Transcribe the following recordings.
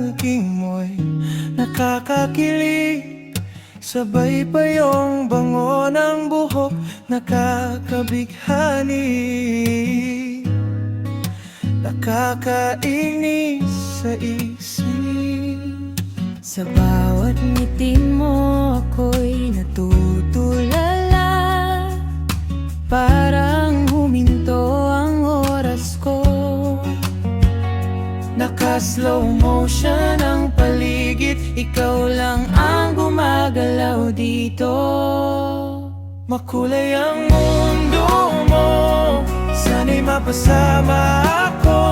paglalangking mo'y nakakakilig, sabay pa yung bango ng buhok nakakabighani, nakakainis sa isip. Sa bawat ngitin mo ako'y natutulala, parang huminto ang oras ko. Naka-slow motion ang paligid, ikaw lang ang gumagalaw dito. Makulay ang mundo mo, sana'y mapasama ako,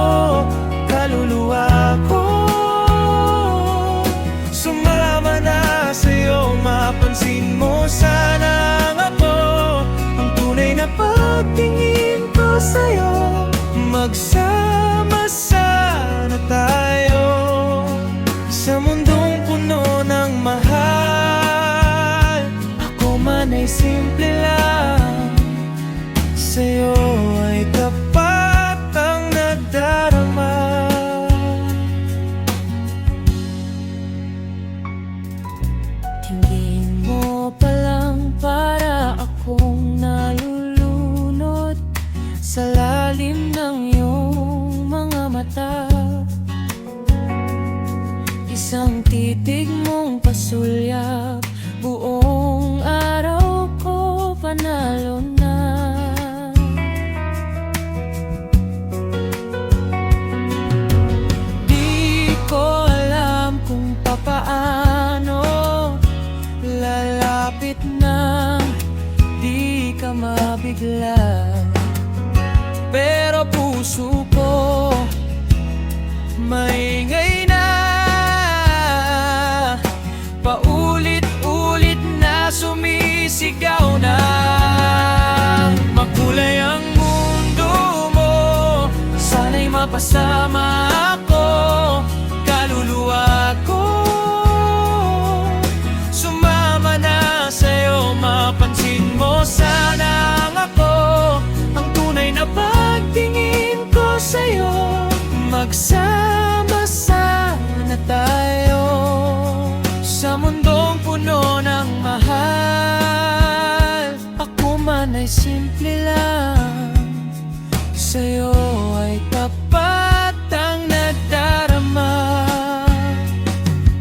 kaluluwa ko. Sumama na sa'yo, mapansin mo sana ako, ang tunay na pagtingin ko sa'yo. Magsama sana tayo sa mundong puno ng mahal. Ako man ay simple lang, sa'yo ay tapat ang nadarama. Tingin mo pa lang para akong nalulunod sa lalim ng iyong mga mata. Isang titig mong pasulyap, buong araw ko panalo na. Di ko alam kung papaano lalapit na di ka mabigla, pero puso ko maingay na, paulit-ulit na sumisigaw na. Makulay ang mundo mo, sana'y mapasama ako, kaluluwa ko. Sumama na sa'yo, mapansin mo sana ako, ang tunay na pagtingin ko sa'yo. Magsama sana tayo sa mundong puno ng mahal. Ako man ay simple lang, sa'yo ay tapat ang nadarama.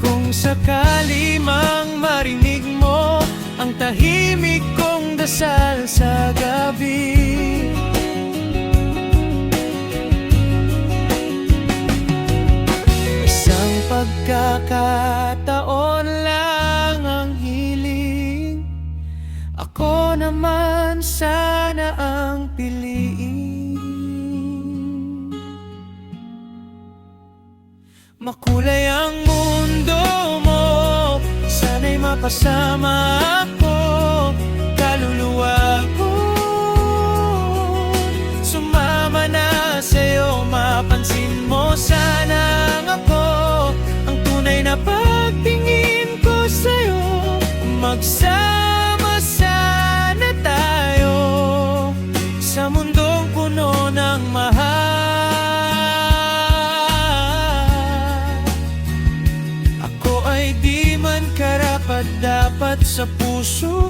Kung sakali mang marinig mo ang tahimik kong dasal sa gabi, isang pagkakataon lang ang hiling, ako naman sana ang piliin. Makulay ang mundo mo, sana'y mapasama ako, kaluluwa ko. Sumama na sa'yo, mapansin mo sana ako, ang tunay na pagtingin ko sa'yo. Magsama sana tayo sa mundong puno ng mahal. Ako ay di man karapat-dapat sa puso